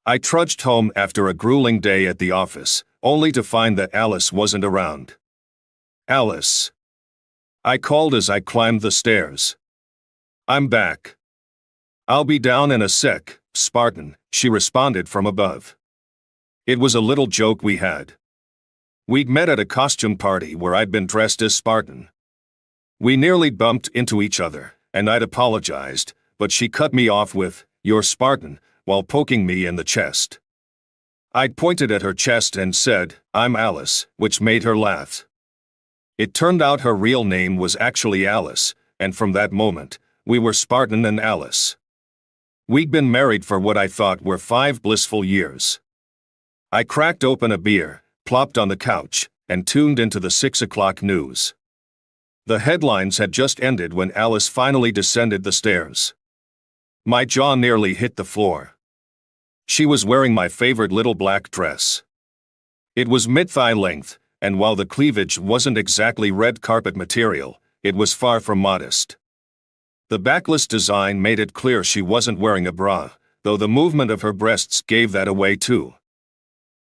I trudged home after a grueling day at the office, only to find that Alice wasn't around. Alice. I called as I climbed the stairs. I'm back. I'll be down in a sec, Spartan, she responded from above. It was a little joke we had. We'd met at a costume party where I'd been dressed as Spartan. We nearly bumped into each other, and I'd apologized, but she cut me off with, "You're Spartan," while poking me in the chest. I'd pointed at her chest and said, "I'm Alice," which made her laugh. It turned out her real name was actually Alice, and from that moment, we were Spartan and Alice. We'd been married for what I thought were 5 blissful years. I cracked open a beer, plopped on the couch, and tuned into the 6 o'clock news. The headlines had just ended when Alice finally descended the stairs. My jaw nearly hit the floor. She was wearing my favorite little black dress. It was mid-thigh length, and while the cleavage wasn't exactly red carpet material, it was far from modest. The backless design made it clear she wasn't wearing a bra, though the movement of her breasts gave that away too.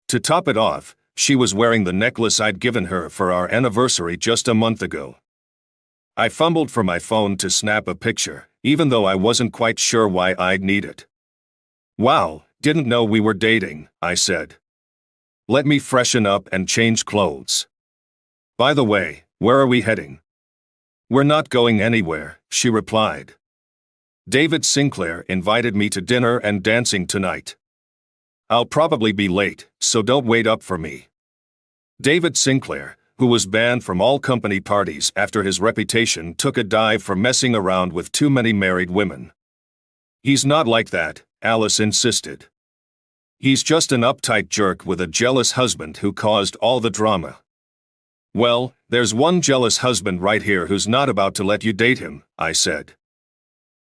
To top it off, she was wearing the necklace I'd given her for our anniversary just a month ago. I fumbled for my phone to snap a picture, even though I wasn't quite sure why I'd need it. "Wow, didn't know we were dating," I said. "Let me freshen up and change clothes. By the way, where are we heading?" "We're not going anywhere," she replied. "David Sinclair invited me to dinner and dancing tonight. I'll probably be late, so don't wait up for me." David Sinclair, who was banned from all company parties after his reputation took a dive for messing around with too many married women. "He's not like that," Alice insisted. "He's just an uptight jerk with a jealous husband who caused all the drama." "Well, there's one jealous husband right here who's not about to let you date him," I said.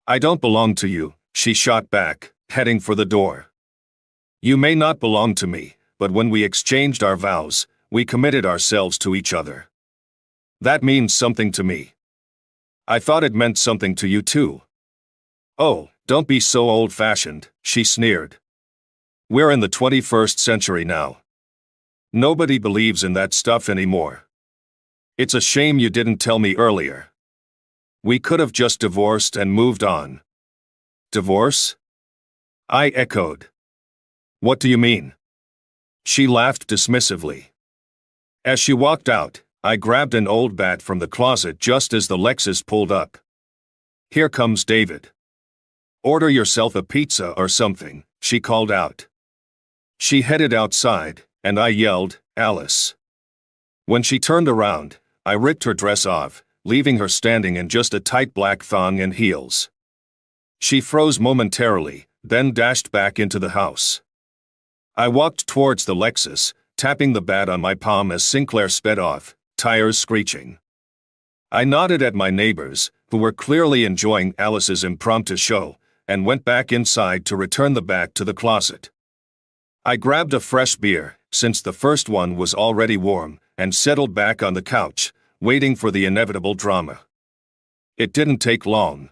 "I don't belong to you," she shot back, heading for the door. "You may not belong to me, but when we exchanged our vows, we committed ourselves to each other. That means something to me. I thought it meant something to you too." "Oh, don't be so old-fashioned," she sneered. "We're in the 21st century now. Nobody believes in that stuff anymore. It's a shame you didn't tell me earlier. We could have just divorced and moved on." "Divorce?" I echoed. "What do you mean?" She laughed dismissively. As she walked out, I grabbed an old bat from the closet just as the Lexus pulled up. "Here comes David. Order yourself a pizza or something," she called out. She headed outside, and I yelled, "Alice." When she turned around, I ripped her dress off, leaving her standing in just a tight black thong and heels. She froze momentarily, then dashed back into the house. I walked towards the Lexus, tapping the bat on my palm as Sinclair sped off, tires screeching. I nodded at my neighbors, who were clearly enjoying Alice's impromptu show, and went back inside to return the bat to the closet. I grabbed a fresh beer, since the first one was already warm, and settled back on the couch, waiting for the inevitable drama. It didn't take long.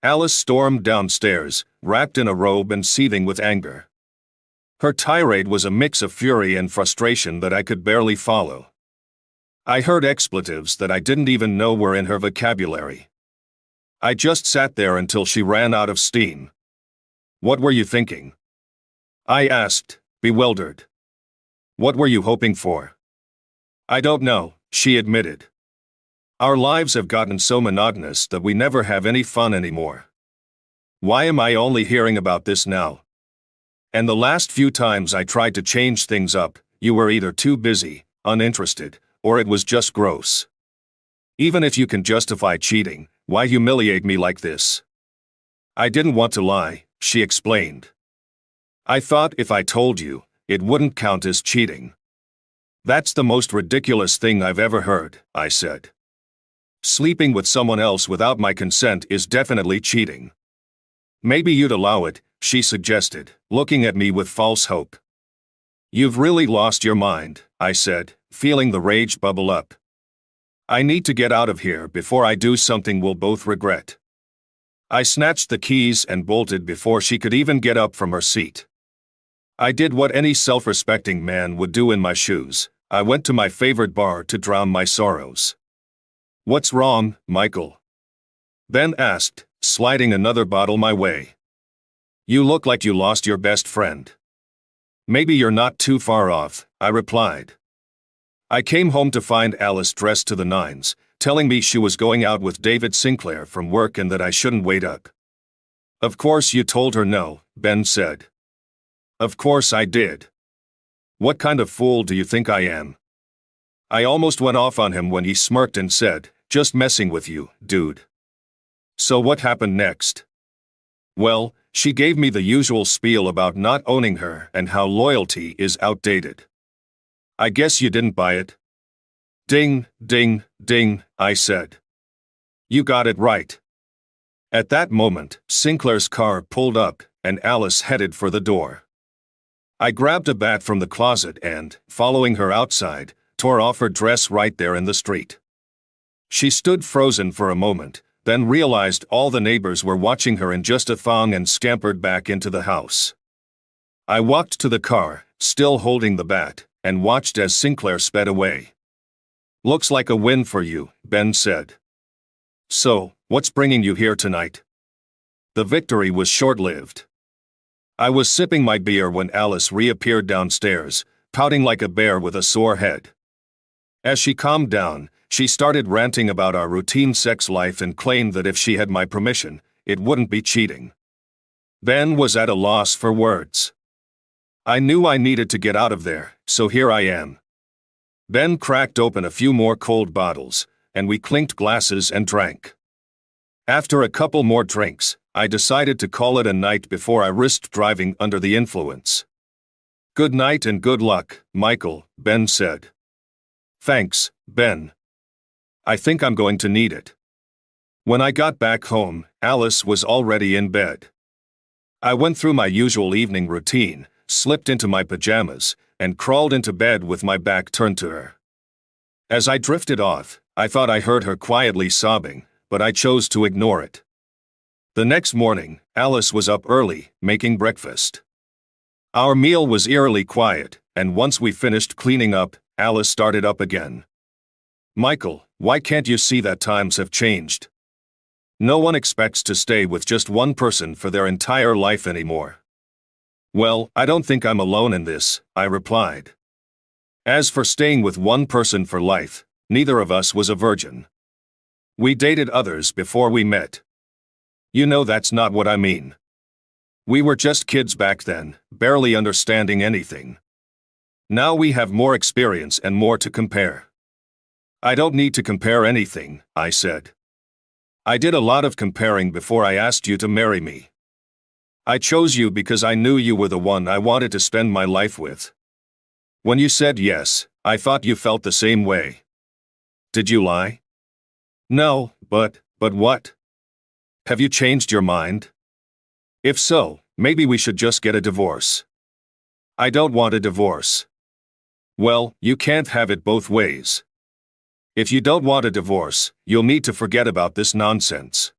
Alice stormed downstairs, wrapped in a robe and seething with anger. Her tirade was a mix of fury and frustration that I could barely follow. I heard expletives that I didn't even know were in her vocabulary. I just sat there until she ran out of steam. "What were you thinking?" I asked, bewildered. "What were you hoping for?" "I don't know," she admitted. "Our lives have gotten so monotonous that we never have any fun anymore. Why am I only hearing about this now? And the last few times I tried to change things up, you were either too busy, uninterested, or it was just gross. Even if you can justify cheating, why humiliate me like this?" "I didn't want to lie," she explained. "I thought if I told you, it wouldn't count as cheating." "That's the most ridiculous thing I've ever heard," I said. "Sleeping with someone else without my consent is definitely cheating." "Maybe you'd allow it," she suggested, looking at me with false hope. "You've really lost your mind," I said, feeling the rage bubble up. "I need to get out of here before I do something we'll both regret." I snatched the keys and bolted before she could even get up from her seat. I did what any self-respecting man would do in my shoes. I went to my favorite bar to drown my sorrows. "What's wrong, Michael?" Ben asked, sliding another bottle my way. "You look like you lost your best friend." "Maybe you're not too far off," I replied. I came home to find Alice dressed to the nines, telling me she was going out with David Sinclair from work and that I shouldn't wait up. "Of course you told her no," Ben said. "Of course I did. What kind of fool do you think I am?" I almost went off on him when he smirked and said, "Just messing with you, dude." So what happened next? Well, she gave me the usual spiel about not owning her and how loyalty is outdated. "I guess you didn't buy it." "Ding, ding, ding," I said. "You got it right." At that moment, Sinclair's car pulled up, and Alice headed for the door. I grabbed a bat from the closet and, following her outside, tore off her dress right there in the street. She stood frozen for a moment, then realized all the neighbors were watching her in just a thong and scampered back into the house. I walked to the car, still holding the bat, and watched as Sinclair sped away. "Looks like a win for you," Ben said. "So, what's bringing you here tonight?" The victory was short-lived. I was sipping my beer when Alice reappeared downstairs, pouting like a bear with a sore head. As she calmed down, she started ranting about our routine sex life and claimed that if she had my permission, it wouldn't be cheating. Ben was at a loss for words. I knew I needed to get out of there, so here I am. Ben cracked open a few more cold bottles, and we clinked glasses and drank. After a couple more drinks, I decided to call it a night before I risked driving under the influence. "Good night and good luck, Michael," Ben said. "Thanks, Ben. I think I'm going to need it." When I got back home, Alice was already in bed. I went through my usual evening routine, slipped into my pajamas, and crawled into bed with my back turned to her. As I drifted off, I thought I heard her quietly sobbing, but I chose to ignore it. The next morning, Alice was up early, making breakfast. Our meal was eerily quiet, and once we finished cleaning up, Alice started up again. "Michael, why can't you see that times have changed? No one expects to stay with just one person for their entire life anymore." "Well, I don't think I'm alone in this," I replied. As for staying with one person for life, neither of us was a virgin. We dated others before we met. You know that's not what I mean. We were just kids back then, barely understanding anything. Now we have more experience and more to compare. "I don't need to compare anything," I said. "I did a lot of comparing before I asked you to marry me. I chose you because I knew you were the one I wanted to spend my life with. When you said yes, I thought you felt the same way. Did you lie?" "No, but what? Have you changed your mind? If so, maybe we should just get a divorce." "I don't want a divorce." "Well, you can't have it both ways. If you don't want a divorce, you'll need to forget about this nonsense."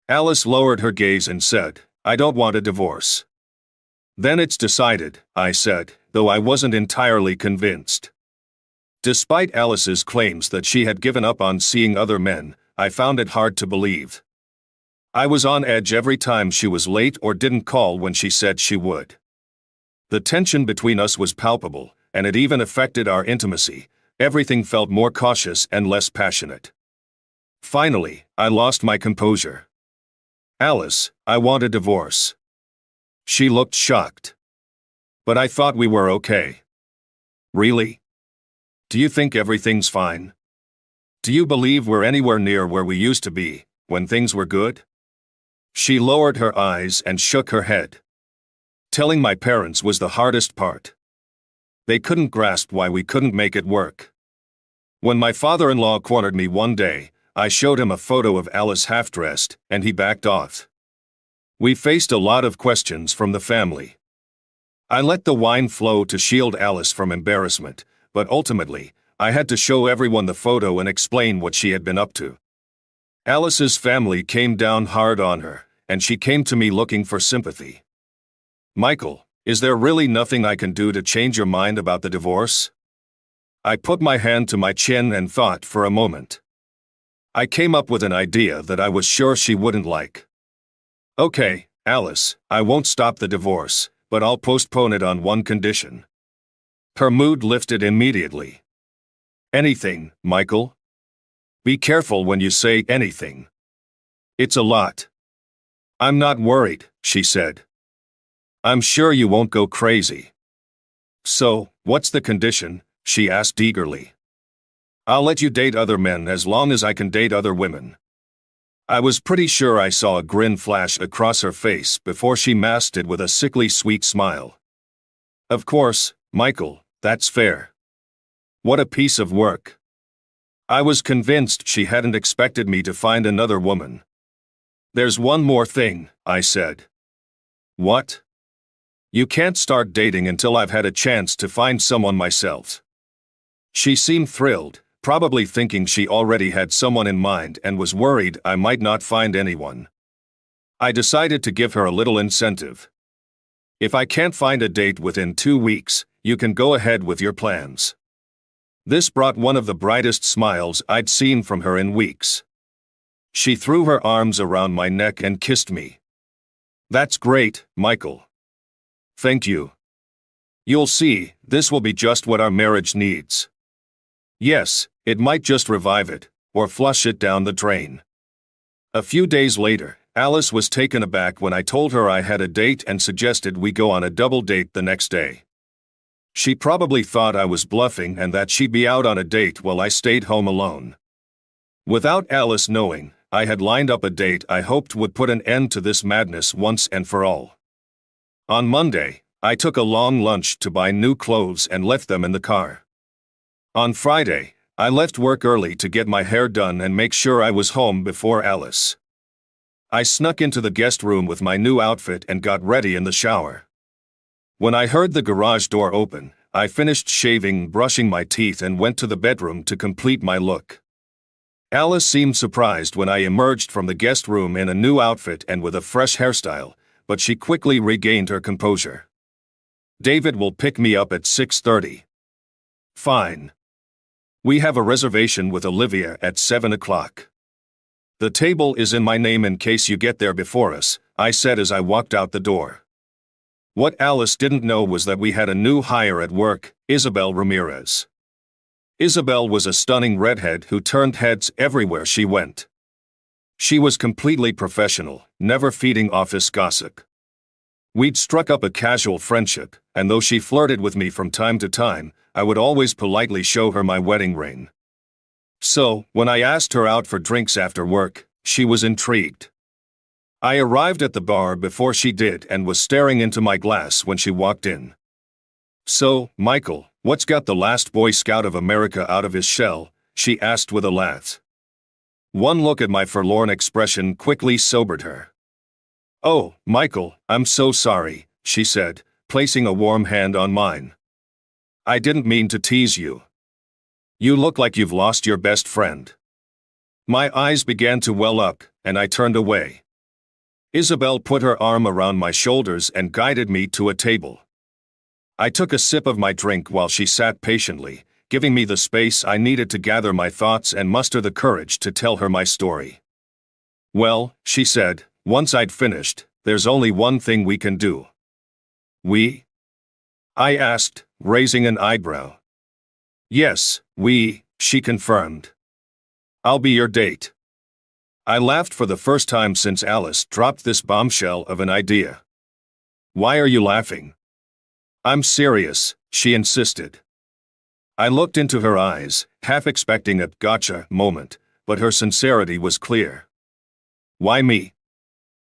Alice lowered her gaze and said, "I don't want a divorce." "Then it's decided," I said, though I wasn't entirely convinced. Despite Alice's claims that she had given up on seeing other men, I found it hard to believe. I was on edge every time she was late or didn't call when she said she would. The tension between us was palpable, and it even affected our intimacy. Everything felt more cautious and less passionate. Finally, I lost my composure. "Alice, I want a divorce." She looked shocked. "But I thought we were okay." "Really? Do you think everything's fine? Do you believe we're anywhere near where we used to be, when things were good?" She lowered her eyes and shook her head. Telling my parents was the hardest part. They couldn't grasp why we couldn't make it work. When my father-in-law cornered me one day, I showed him a photo of Alice half-dressed, and he backed off. We faced a lot of questions from the family. I let the wine flow to shield Alice from embarrassment, but ultimately, I had to show everyone the photo and explain what she had been up to. Alice's family came down hard on her, and she came to me looking for sympathy. "Michael, Is there really nothing I can do to change your mind about the divorce? I put my hand to my chin and thought for a moment. I came up with an idea that I was sure she wouldn't like. Okay, Alice, I won't stop the divorce, but I'll postpone it on one condition. Her mood lifted immediately. Anything, Michael? Be careful when you say anything. It's a lot. I'm not worried, she said. I'm sure you won't go crazy. So, what's the condition? She asked eagerly. I'll let you date other men as long as I can date other women. I was pretty sure I saw a grin flash across her face before she masked it with a sickly sweet smile. Of course, Michael, that's fair. What a piece of work. I was convinced she hadn't expected me to find another woman. There's one more thing, I said. What? You can't start dating until I've had a chance to find someone myself. She seemed thrilled, probably thinking she already had someone in mind and was worried I might not find anyone. I decided to give her a little incentive. If I can't find a date within 2 weeks, you can go ahead with your plans. This brought one of the brightest smiles I'd seen from her in weeks. She threw her arms around my neck and kissed me. That's great, Michael. Thank you. You'll see, this will be just what our marriage needs. Yes, it might just revive it, or flush it down the drain. A few days later, Alice was taken aback when I told her I had a date and suggested we go on a double date the next day. She probably thought I was bluffing and that she'd be out on a date while I stayed home alone. Without Alice knowing, I had lined up a date I hoped would put an end to this madness once and for all. On Monday, I took a long lunch to buy new clothes and left them in the car. On Friday, I left work early to get my hair done and make sure I was home before Alice. I snuck into the guest room with my new outfit and got ready in the shower. When I heard the garage door open, I finished shaving, brushing my teeth, and went to the bedroom to complete my look. Alice seemed surprised when I emerged from the guest room in a new outfit and with a fresh hairstyle, but she quickly regained her composure. David will pick me up at 6:30. Fine. We have a reservation with Olivia at 7 o'clock. The table is in my name in case you get there before us, I said as I walked out the door. What Alice didn't know was that we had a new hire at work, Isabel Ramirez. Isabel was a stunning redhead who turned heads everywhere she went. She was completely professional, never feeding office gossip. We'd struck up a casual friendship, and though she flirted with me from time to time, I would always politely show her my wedding ring. So, when I asked her out for drinks after work, she was intrigued. I arrived at the bar before she did and was staring into my glass when she walked in. So, Michael, what's got the last Boy Scout of America out of his shell? She asked with a laugh. One look at my forlorn expression quickly sobered her. Oh, Michael, I'm so sorry, she said, placing a warm hand on mine. I didn't mean to tease you. You look like you've lost your best friend. My eyes began to well up, and I turned away. Isabel put her arm around my shoulders and guided me to a table. I took a sip of my drink while she sat patiently, giving me the space I needed to gather my thoughts and muster the courage to tell her my story. Well, she said, once I'd finished, there's only one thing we can do. We? I asked, raising an eyebrow. Yes, we, she confirmed. I'll be your date. I laughed for the first time since Alice dropped this bombshell of an idea. Why are you laughing? I'm serious, she insisted. I looked into her eyes, half expecting a gotcha moment, but her sincerity was clear. Why me?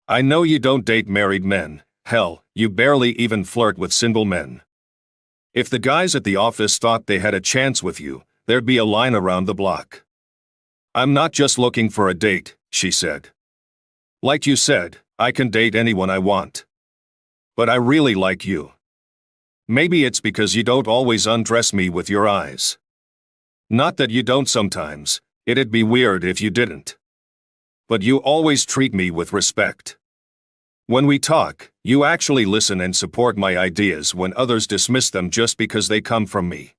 I know you don't date married men, hell, you barely even flirt with single men. If the guys at the office thought they had a chance with you, there'd be a line around the block. I'm not just looking for a date, she said. Like you said, I can date anyone I want. But I really like you. Maybe it's because you don't always undress me with your eyes. Not that you don't sometimes, it'd be weird if you didn't. But you always treat me with respect. When we talk, you actually listen and support my ideas when others dismiss them just because they come from me.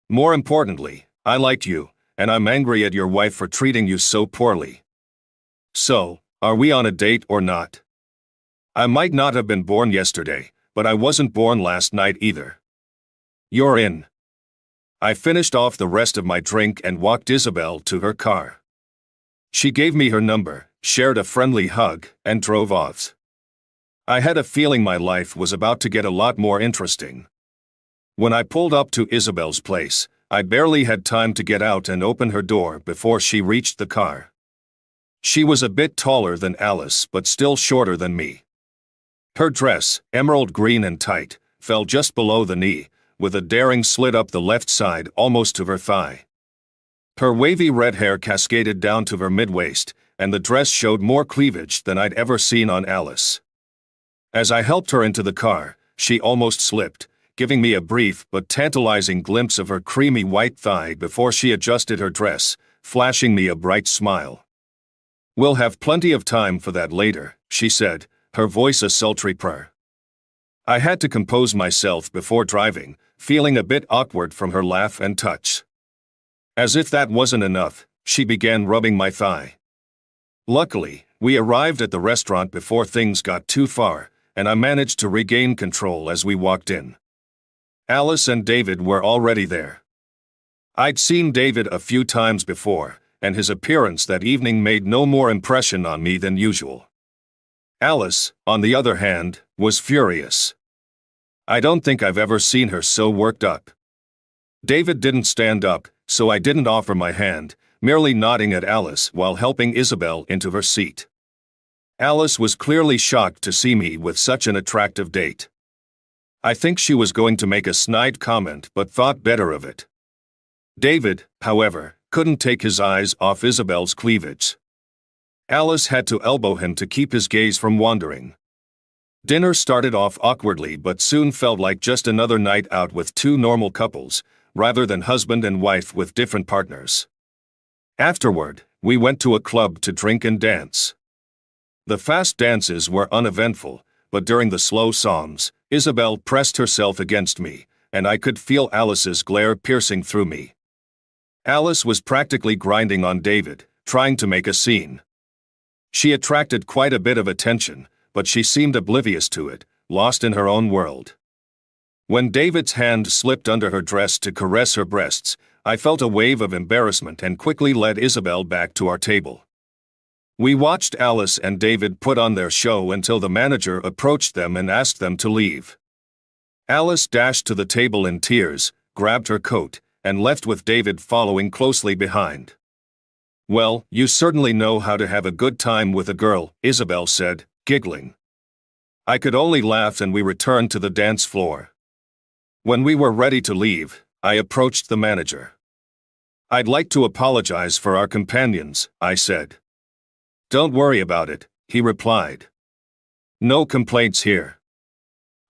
More importantly, I like you, and I'm angry at your wife for treating you so poorly. So, are we on a date or not? I might not have been born yesterday, but I wasn't born last night either. You're in. I finished off the rest of my drink and walked Isabel to her car. She gave me her number, shared a friendly hug, and drove off. I had a feeling my life was about to get a lot more interesting. When I pulled up to Isabel's place, I barely had time to get out and open her door before she reached the car. She was a bit taller than Alice but still shorter than me. Her dress, emerald green and tight, fell just below the knee, with a daring slit up the left side almost to her thigh. Her wavy red hair cascaded down to her mid-waist, and the dress showed more cleavage than I'd ever seen on Alice. As I helped her into the car, she almost slipped, giving me a brief but tantalizing glimpse of her creamy white thigh before she adjusted her dress, flashing me a bright smile. "We'll have plenty of time for that later," she said, her voice a sultry purr. I had to compose myself before driving, feeling a bit awkward from her laugh and touch. As if that wasn't enough, she began rubbing my thigh. Luckily, we arrived at the restaurant before things got too far, and I managed to regain control as we walked in. Alice and David were already there. I'd seen David a few times before, and his appearance that evening made no more impression on me than usual. Alice, on the other hand, was furious. I don't think I've ever seen her so worked up. David didn't stand up, so I didn't offer my hand, merely nodding at Alice while helping Isabel into her seat. Alice was clearly shocked to see me with such an attractive date. I think she was going to make a snide comment but thought better of it. David, however, couldn't take his eyes off Isabel's cleavage. Alice had to elbow him to keep his gaze from wandering. Dinner started off awkwardly but soon felt like just another night out with two normal couples, rather than husband and wife with different partners. Afterward, we went to a club to drink and dance. The fast dances were uneventful, but during the slow songs, Isabel pressed herself against me, and I could feel Alice's glare piercing through me. Alice was practically grinding on David, trying to make a scene. She attracted quite a bit of attention, but she seemed oblivious to it, lost in her own world. When David's hand slipped under her dress to caress her breasts, I felt a wave of embarrassment and quickly led Isabel back to our table. We watched Alice and David put on their show until the manager approached them and asked them to leave. Alice dashed to the table in tears, grabbed her coat, and left with David following closely behind. "Well, you certainly know how to have a good time with a girl," Isabel said, giggling. I could only laugh and we returned to the dance floor. When we were ready to leave, I approached the manager. "I'd like to apologize for our companions," I said. "Don't worry about it," he replied. "No complaints here."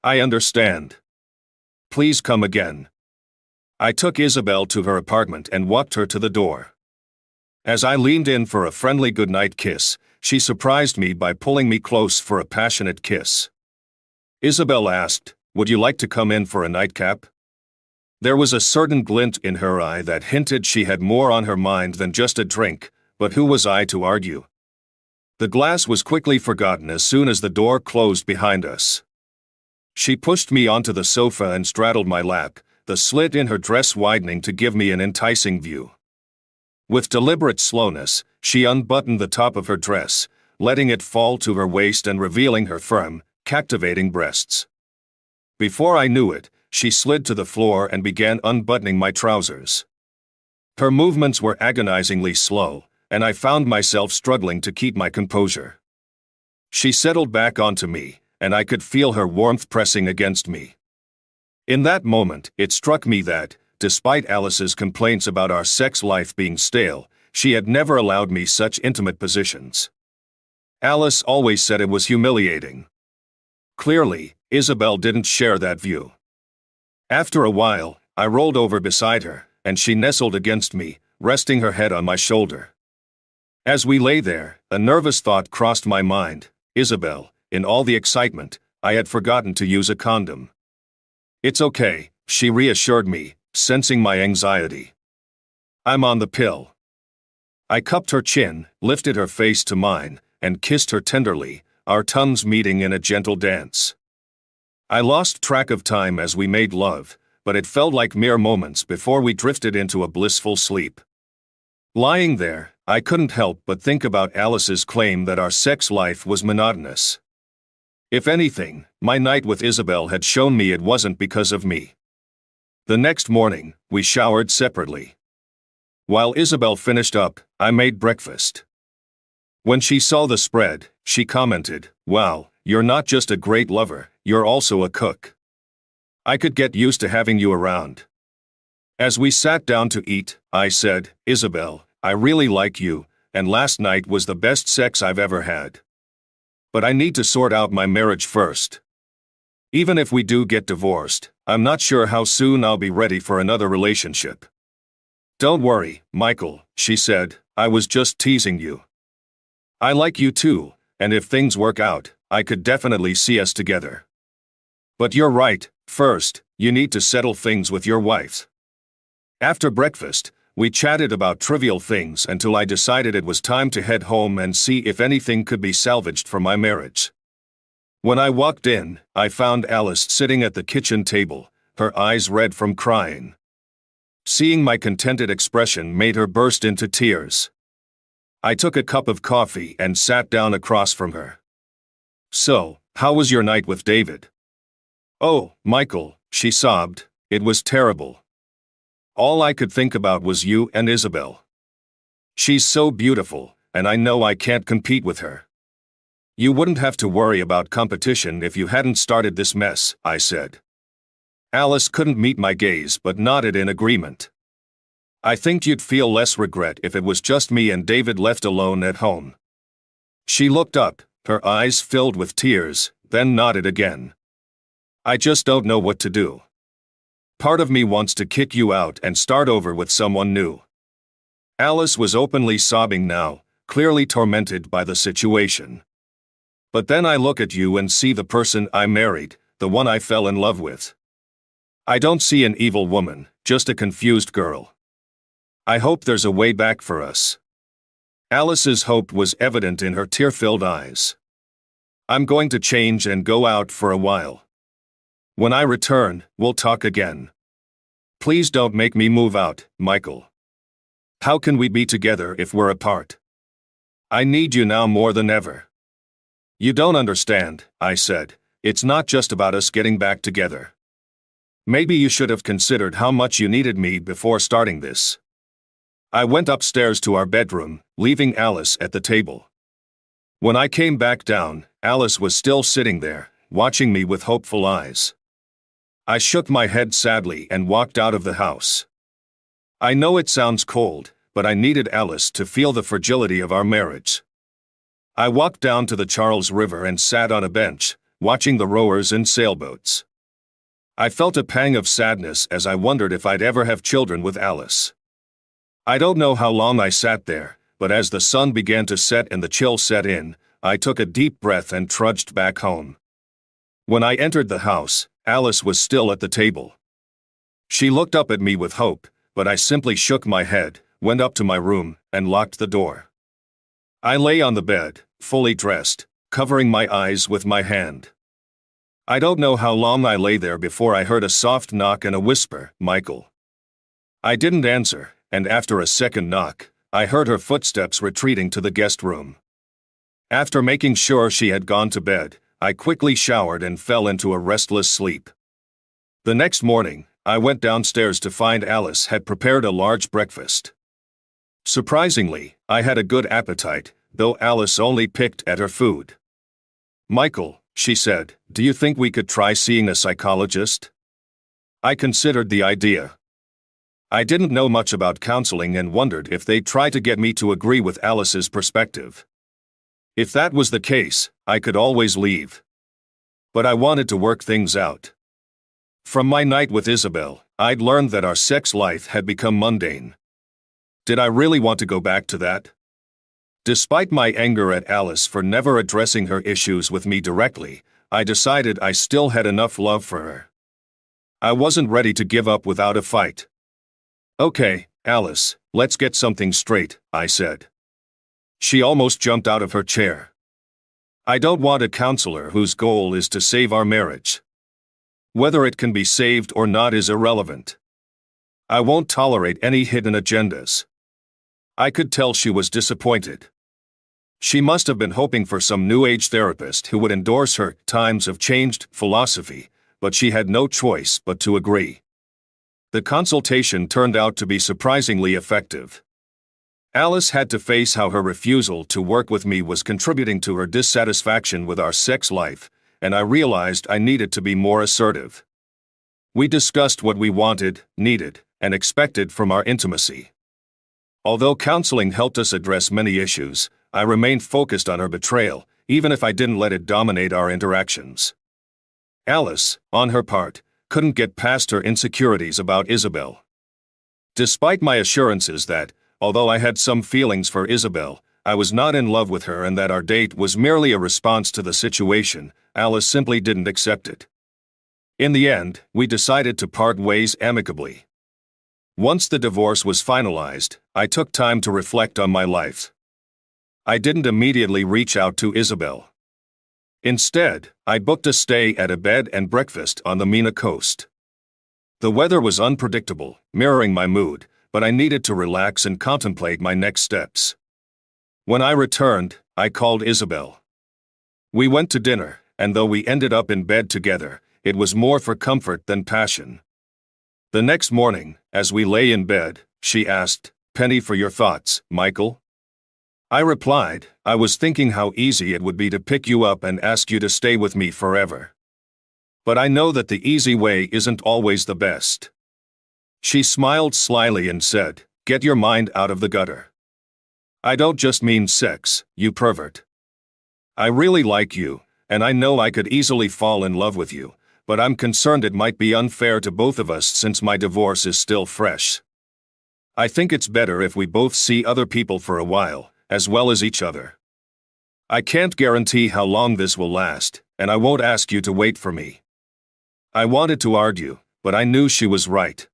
"I understand. Please come again." I took Isabel to her apartment and walked her to the door. As I leaned in for a friendly goodnight kiss, she surprised me by pulling me close for a passionate kiss. Isabel asked, "Would you like to come in for a nightcap?" There was a certain glint in her eye that hinted she had more on her mind than just a drink, but who was I to argue? The glass was quickly forgotten as soon as the door closed behind us. She pushed me onto the sofa and straddled my lap, the slit in her dress widening to give me an enticing view. With deliberate slowness, she unbuttoned the top of her dress, letting it fall to her waist and revealing her firm, captivating breasts. Before I knew it, she slid to the floor and began unbuttoning my trousers. Her movements were agonizingly slow, and I found myself struggling to keep my composure. She settled back onto me, and I could feel her warmth pressing against me. In that moment, it struck me that, despite Alice's complaints about our sex life being stale, she had never allowed me such intimate positions. Alice always said it was humiliating. Clearly, Isabel didn't share that view. After a while, I rolled over beside her, and she nestled against me, resting her head on my shoulder. As we lay there, a nervous thought crossed my mind. "Isabel, in all the excitement, I had forgotten to use a condom. "It's okay," she reassured me, sensing my anxiety. "I'm on the pill." I cupped her chin, lifted her face to mine, and kissed her tenderly, our tongues meeting in a gentle dance. I lost track of time as we made love, but it felt like mere moments before we drifted into a blissful sleep. Lying there, I couldn't help but think about Alice's claim that our sex life was monotonous. If anything, my night with Isabel had shown me it wasn't because of me. The next morning, we showered separately. While Isabel finished up, I made breakfast. When she saw the spread, she commented, "Wow, you're not just a great lover, you're also a cook. I could get used to having you around." As we sat down to eat, I said, "Isabel, I really like you, and last night was the best sex I've ever had. But I need to sort out my marriage first. Even if we do get divorced, I'm not sure how soon I'll be ready for another relationship." "Don't worry, Michael," she said, "I was just teasing you. I like you too, and if things work out, I could definitely see us together. But you're right, first, you need to settle things with your wife." After breakfast, we chatted about trivial things until I decided it was time to head home and see if anything could be salvaged from my marriage. When I walked in, I found Alice sitting at the kitchen table, her eyes red from crying. Seeing my contented expression made her burst into tears. I took a cup of coffee and sat down across from her. "So, how was your night with David?" "Oh, Michael," she sobbed, "it was terrible. All I could think about was you and Isabel. She's so beautiful, and I know I can't compete with her." "You wouldn't have to worry about competition if you hadn't started this mess," I said. Alice couldn't meet my gaze but nodded in agreement. "I think you'd feel less regret if it was just me and David left alone at home." She looked up, her eyes filled with tears, then nodded again. "I just don't know what to do. Part of me wants to kick you out and start over with someone new." Alice was openly sobbing now, clearly tormented by the situation. "But then I look at you and see the person I married, the one I fell in love with. I don't see an evil woman, just a confused girl. I hope there's a way back for us." Alice's hope was evident in her tear-filled eyes. "I'm going to change and go out for a while. When I return, we'll talk again. Please don't make me move out, Michael. How can we be together if we're apart? I need you now more than ever." "You don't understand," I said. "It's not just about us getting back together. Maybe you should have considered how much you needed me before starting this." I went upstairs to our bedroom, leaving Alice at the table. When I came back down, Alice was still sitting there, watching me with hopeful eyes. I shook my head sadly and walked out of the house. I know it sounds cold, but I needed Alice to feel the fragility of our marriage. I walked down to the Charles River and sat on a bench, watching the rowers and sailboats. I felt a pang of sadness as I wondered if I'd ever have children with Alice. I don't know how long I sat there, but as the sun began to set and the chill set in, I took a deep breath and trudged back home. When I entered the house, Alice was still at the table. She looked up at me with hope, but I simply shook my head, went up to my room, and locked the door. I lay on the bed, fully dressed, covering my eyes with my hand. I don't know how long I lay there before I heard a soft knock and a whisper, "Michael." I didn't answer, and after a second knock, I heard her footsteps retreating to the guest room. After making sure she had gone to bed, I quickly showered and fell into a restless sleep. The next morning, I went downstairs to find Alice had prepared a large breakfast. Surprisingly, I had a good appetite, though Alice only picked at her food. "Michael," she said, "do you think we could try seeing a psychologist?" I considered the idea. I didn't know much about counseling and wondered if they'd try to get me to agree with Alice's perspective. If that was the case, I could always leave. But I wanted to work things out. From my night with Isabel, I'd learned that our sex life had become mundane. Did I really want to go back to that? Despite my anger at Alice for never addressing her issues with me directly, I decided I still had enough love for her. I wasn't ready to give up without a fight. "Okay, Alice, let's get something straight," I said. She almost jumped out of her chair. "I don't want a counselor whose goal is to save our marriage. Whether it can be saved or not is irrelevant. I won't tolerate any hidden agendas." I could tell she was disappointed. She must have been hoping for some New Age therapist who would endorse her "times have changed" philosophy, but she had no choice but to agree. The consultation turned out to be surprisingly effective. Alice had to face how her refusal to work with me was contributing to her dissatisfaction with our sex life, and I realized I needed to be more assertive. We discussed what we wanted, needed, and expected from our intimacy. Although counseling helped us address many issues, I remained focused on her betrayal, even if I didn't let it dominate our interactions. Alice, on her part, couldn't get past her insecurities about Isabel. Despite my assurances that, although I had some feelings for Isabel, I was not in love with her and that our date was merely a response to the situation, Alice simply didn't accept it. In the end, we decided to part ways amicably. Once the divorce was finalized, I took time to reflect on my life. I didn't immediately reach out to Isabel. Instead, I booked a stay at a bed and breakfast on the Mina coast. The weather was unpredictable, mirroring my mood, but I needed to relax and contemplate my next steps. When I returned, I called Isabel. We went to dinner, and though we ended up in bed together, it was more for comfort than passion. The next morning, as we lay in bed, she asked, "Penny for your thoughts, Michael?" I replied, "I was thinking how easy it would be to pick you up and ask you to stay with me forever. But I know that the easy way isn't always the best." She smiled slyly and said, "Get your mind out of the gutter. I don't just mean sex, you pervert. I really like you, and I know I could easily fall in love with you, but I'm concerned it might be unfair to both of us since my divorce is still fresh. I think it's better if we both see other people for a while, as well as each other. I can't guarantee how long this will last, and I won't ask you to wait for me." I wanted to argue, but I knew she was right.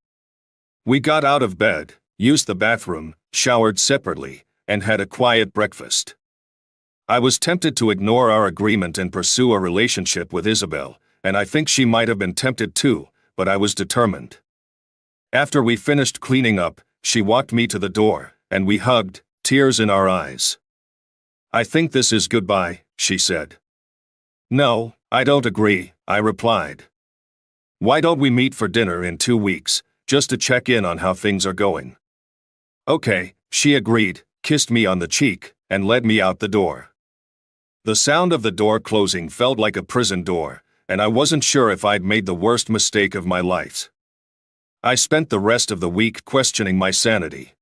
We got out of bed, used the bathroom, showered separately, and had a quiet breakfast. I was tempted to ignore our agreement and pursue a relationship with Isabel, and I think she might have been tempted too, but I was determined. After we finished cleaning up, she walked me to the door, and we hugged, tears in our eyes. "I think this is goodbye," she said. "No, I don't agree," I replied. "Why don't we meet for dinner in 2 weeks, just to check in on how things are going?" "Okay," she agreed, kissed me on the cheek, and led me out the door. The sound of the door closing felt like a prison door, and I wasn't sure if I'd made the worst mistake of my life. I spent the rest of the week questioning my sanity.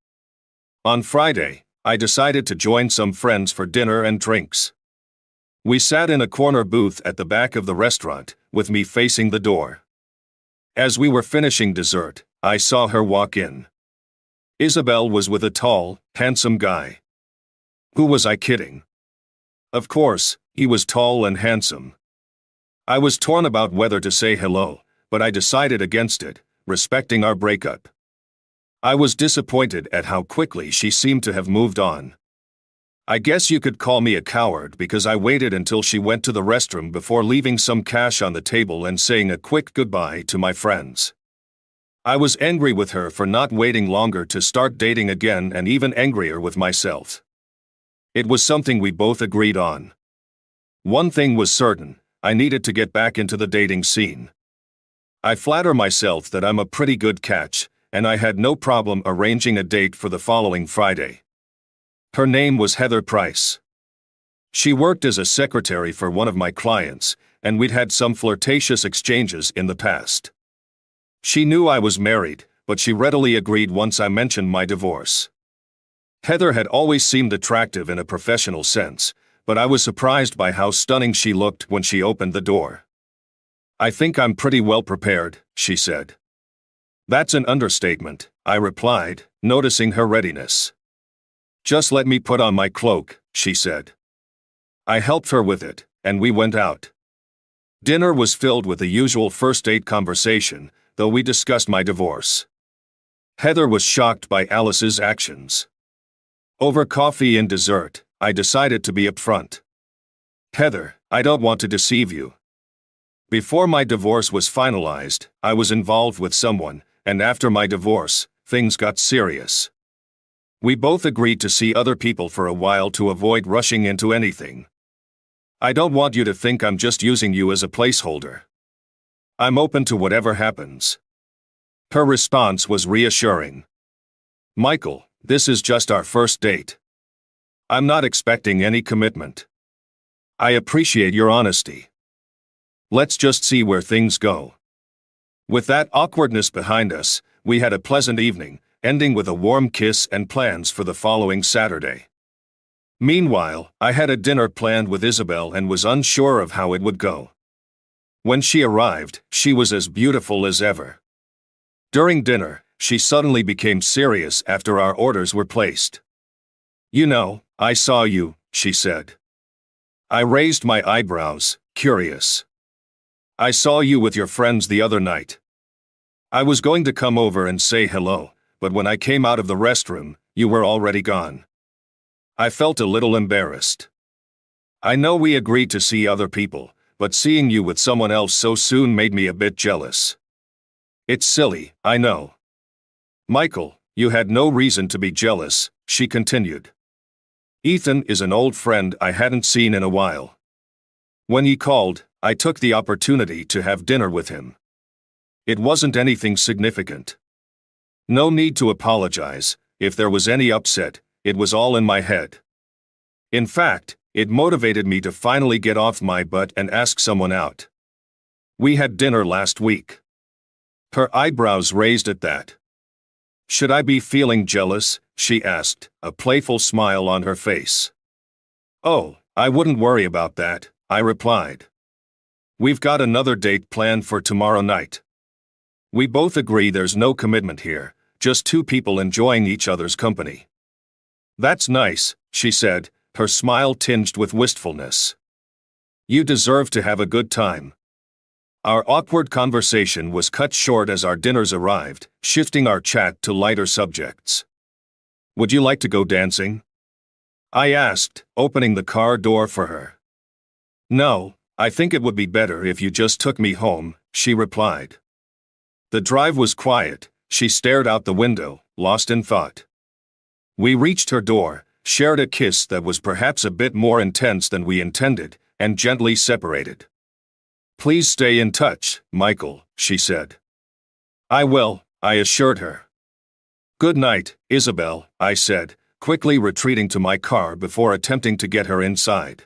On Friday, I decided to join some friends for dinner and drinks. We sat in a corner booth at the back of the restaurant, with me facing the door. As we were finishing dessert, I saw her walk in. Isabel was with a tall, handsome guy. Who was I kidding? Of course, he was tall and handsome. I was torn about whether to say hello, but I decided against it, respecting our breakup. I was disappointed at how quickly she seemed to have moved on. I guess you could call me a coward because I waited until she went to the restroom before leaving some cash on the table and saying a quick goodbye to my friends. I was angry with her for not waiting longer to start dating again and even angrier with myself. It was something we both agreed on. One thing was certain, I needed to get back into the dating scene. I flatter myself that I'm a pretty good catch, and I had no problem arranging a date for the following Friday. Her name was Heather Price. She worked as a secretary for one of my clients, and we'd had some flirtatious exchanges in the past. She knew I was married, but she readily agreed once I mentioned my divorce. Heather had always seemed attractive in a professional sense, but I was surprised by how stunning she looked when she opened the door. "I think I'm pretty well prepared," she said. "That's an understatement," I replied, noticing her readiness. "Just let me put on my cloak," she said. I helped her with it, and we went out. Dinner was filled with the usual first date conversation, though we discussed my divorce. Heather was shocked by Alice's actions. Over coffee and dessert, I decided to be upfront. Heather, I don't want to deceive you. Before my divorce was finalized, I was involved with someone, and after my divorce, things got serious. We both agreed to see other people for a while to avoid rushing into anything. I don't want you to think I'm just using you as a placeholder. I'm open to whatever happens. Her response was reassuring. Michael, this is just our first date. I'm not expecting any commitment. I appreciate your honesty. Let's just see where things go. With that awkwardness behind us, we had a pleasant evening, ending with a warm kiss and plans for the following Saturday. Meanwhile, I had a dinner planned with Isabel and was unsure of how it would go. When she arrived, she was as beautiful as ever. During dinner, she suddenly became serious after our orders were placed. You know, I saw you, she said. I raised my eyebrows, curious. I saw you with your friends the other night. I was going to come over and say hello, but when I came out of the restroom, you were already gone. I felt a little embarrassed. I know we agreed to see other people, but seeing you with someone else so soon made me a bit jealous. It's silly, I know. Michael, you had no reason to be jealous, she continued. Ethan is an old friend I hadn't seen in a while. When he called, I took the opportunity to have dinner with him. It wasn't anything significant. No need to apologize. If there was any upset, it was all in my head. In fact, it motivated me to finally get off my butt and ask someone out. We had dinner last week. Her eyebrows raised at that. Should I be feeling jealous? She asked, a playful smile on her face. Oh, I wouldn't worry about that, I replied. We've got another date planned for tomorrow night. We both agree there's no commitment here, just two people enjoying each other's company. That's nice, she said, her smile tinged with wistfulness. You deserve to have a good time. Our awkward conversation was cut short as our dinners arrived, shifting our chat to lighter subjects. Would you like to go dancing? I asked, opening the car door for her. No, I think it would be better if you just took me home, she replied. The drive was quiet. She stared out the window, lost in thought. We reached her door, shared a kiss that was perhaps a bit more intense than we intended, and gently separated. Please stay in touch, Michael, she said. I will, I assured her. Good night, Isabel, I said, quickly retreating to my car before attempting to get her inside.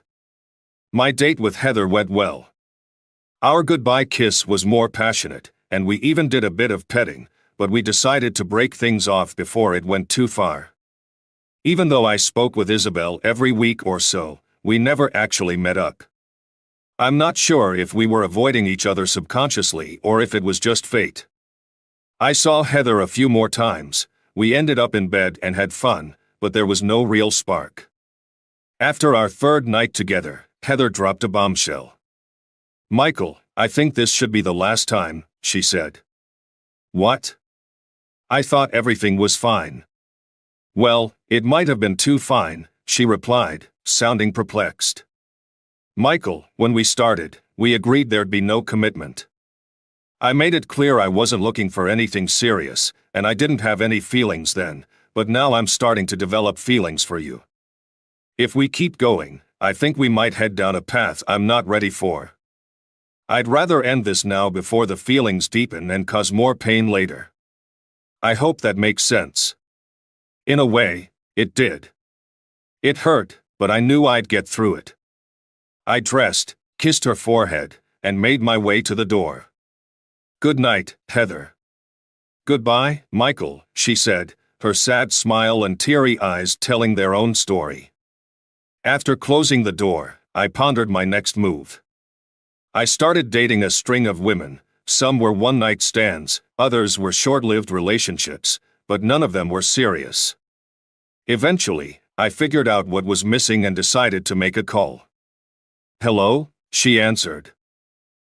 My date with Heather went well. Our goodbye kiss was more passionate, and we even did a bit of petting, but we decided to break things off before it went too far. Even though I spoke with Isabel every week or so, we never actually met up. I'm not sure if we were avoiding each other subconsciously or if it was just fate. I saw Heather a few more times. We ended up in bed and had fun, but there was no real spark. After our third night together, Heather dropped a bombshell. Michael, I think this should be the last time, she said. What? I thought everything was fine. Well, it might have been too fine, she replied, sounding perplexed. Michael, when we started, we agreed there'd be no commitment. I made it clear I wasn't looking for anything serious, and I didn't have any feelings then, but now I'm starting to develop feelings for you. If we keep going, I think we might head down a path I'm not ready for. I'd rather end this now before the feelings deepen and cause more pain later. I hope that makes sense. In a way, it did. It hurt, but I knew I'd get through it. I dressed, kissed her forehead, and made my way to the door. Good night, Heather. Goodbye, Michael, she said, her sad smile and teary eyes telling their own story. After closing the door, I pondered my next move. I started dating a string of women. Some were one-night stands, others were short-lived relationships, but none of them were serious. Eventually, I figured out what was missing and decided to make a call. "Hello?" she answered.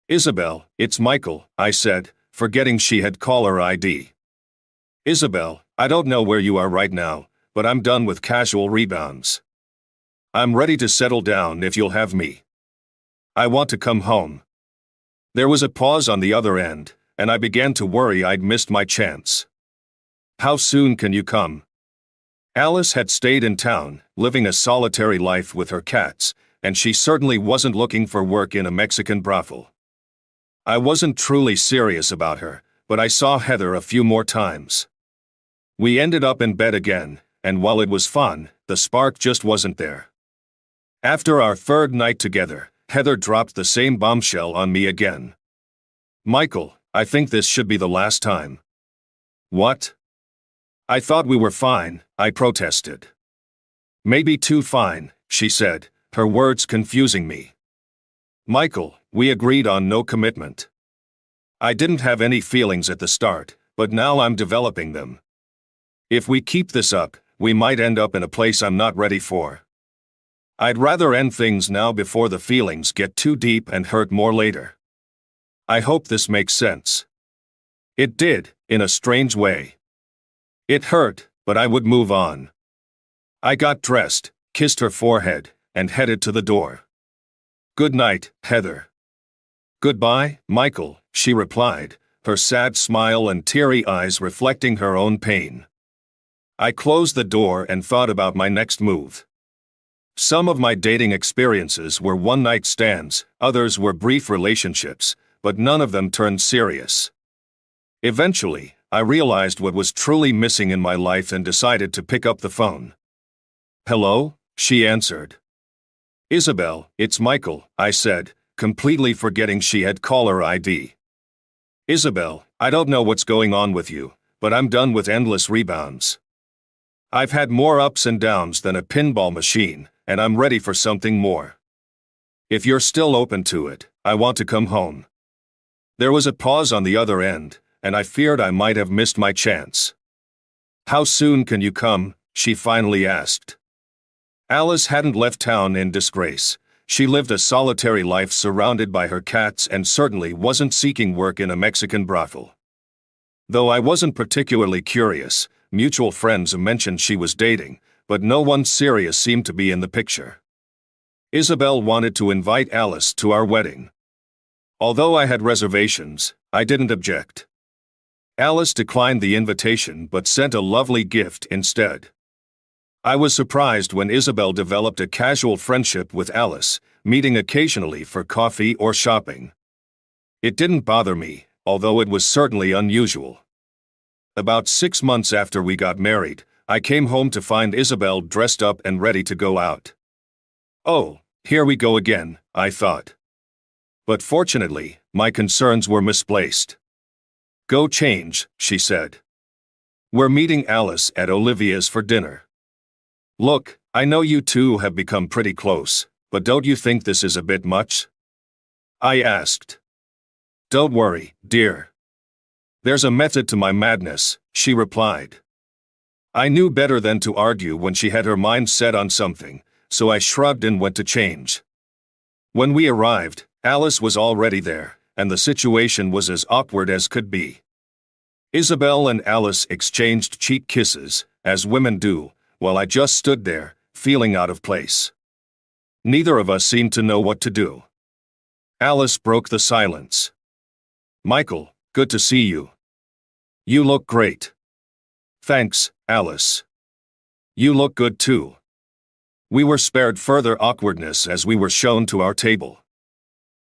"Isabel, it's Michael," I said, forgetting she had caller ID. "Isabel, I don't know where you are right now, but I'm done with casual rebounds. I'm ready to settle down if you'll have me. I want to come home." There was a pause on the other end, and I began to worry I'd missed my chance. "How soon can you come?" Alice had stayed in town, living a solitary life with her cats, and she certainly wasn't looking for work in a Mexican brothel. I wasn't truly serious about her, but I saw Heather a few more times. We ended up in bed again, and while it was fun, the spark just wasn't there. After our third night together, Heather dropped the same bombshell on me again. "Michael, I think this should be the last time." "What?" "I thought we were fine," I protested. "Maybe too fine," she said, her words confusing me. "Michael, we agreed on no commitment. I didn't have any feelings at the start, but now I'm developing them. If we keep this up, we might end up in a place I'm not ready for. I'd rather end things now before the feelings get too deep and hurt more later." I hope this makes sense. It did, in a strange way. It hurt, but I would move on. I got dressed, kissed her forehead, and headed to the door. "Good night, Heather." "Goodbye, Michael," she replied, her sad smile and teary eyes reflecting her own pain. I closed the door and thought about my next move. Some of my dating experiences were one-night stands, others were brief relationships, but none of them turned serious. Eventually, I realized what was truly missing in my life and decided to pick up the phone. "Hello?" she answered. "Isabel, it's Michael," I said, completely forgetting she had caller ID. "Isabel, I don't know what's going on with you, but I'm done with endless rebounds. I've had more ups and downs than a pinball machine, and I'm ready for something more. If you're still open to it, I want to come home." There was a pause on the other end, and I feared I might have missed my chance. "How soon can you come?" she finally asked. Alice hadn't left town in disgrace. She lived a solitary life surrounded by her cats and certainly wasn't seeking work in a Mexican brothel. Though I wasn't particularly curious, mutual friends mentioned she was dating, but no one serious seemed to be in the picture. Isabel wanted to invite Alice to our wedding. Although I had reservations, I didn't object. Alice declined the invitation but sent a lovely gift instead. I was surprised when Isabel developed a casual friendship with Alice, meeting occasionally for coffee or shopping. It didn't bother me, although it was certainly unusual. About 6 months after we got married, I came home to find Isabel dressed up and ready to go out. "Oh, here we go again," I thought. But fortunately, my concerns were misplaced. "Go change," she said. "We're meeting Alice at Olivia's for dinner." "Look, I know you two have become pretty close, but don't you think this is a bit much?" I asked. "Don't worry, dear. There's a method to my madness," she replied. I knew better than to argue when she had her mind set on something, so I shrugged and went to change. When we arrived, Alice was already there, and the situation was as awkward as could be. Isabel and Alice exchanged cheek kisses, as women do, while I just stood there, feeling out of place. Neither of us seemed to know what to do. Alice broke the silence. "Michael, good to see you. You look great." "Thanks, Alice. You look good too." We were spared further awkwardness as we were shown to our table.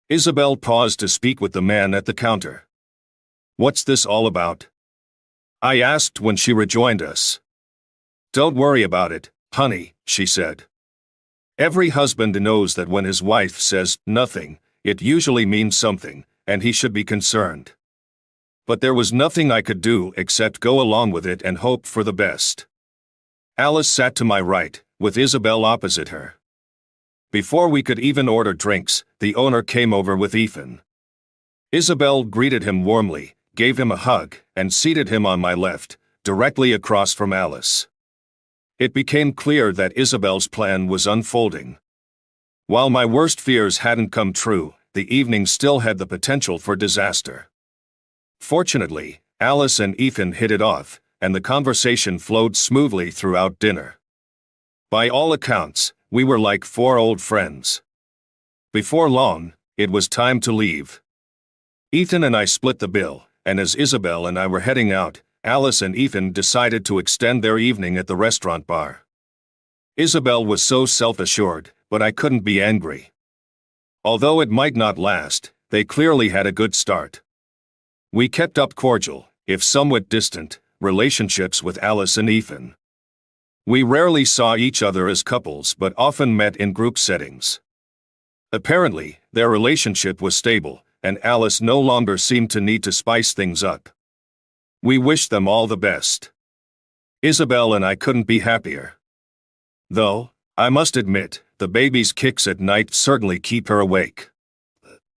Isabel paused to speak with the man at the counter. "What's this all about?" I asked when she rejoined us. "Don't worry about it, honey," she said. "Every husband knows that when his wife says nothing, it usually means something, and he should be concerned." But there was nothing I could do except go along with it and hope for the best. Alice sat to my right, with Isabel opposite her. Before we could even order drinks, the owner came over with Ethan. Isabel greeted him warmly, gave him a hug, and seated him on my left, directly across from Alice. It became clear that Isabel's plan was unfolding. While my worst fears hadn't come true, the evening still had the potential for disaster. Fortunately, Alice and Ethan hit it off, and the conversation flowed smoothly throughout dinner. By all accounts, we were like four old friends. Before long, it was time to leave. Ethan and I split the bill, and as Isabel and I were heading out, Alice and Ethan decided to extend their evening at the restaurant bar. Isabel was so self-assured, but I couldn't be angry. Although it might not last, they clearly had a good start. We kept up cordial, if somewhat distant, relationships with Alice and Ethan. We rarely saw each other as couples but often met in group settings. Apparently, their relationship was stable, and Alice no longer seemed to need to spice things up. We wished them all the best. Isabel and I couldn't be happier. Though, I must admit, the baby's kicks at night certainly keep her awake.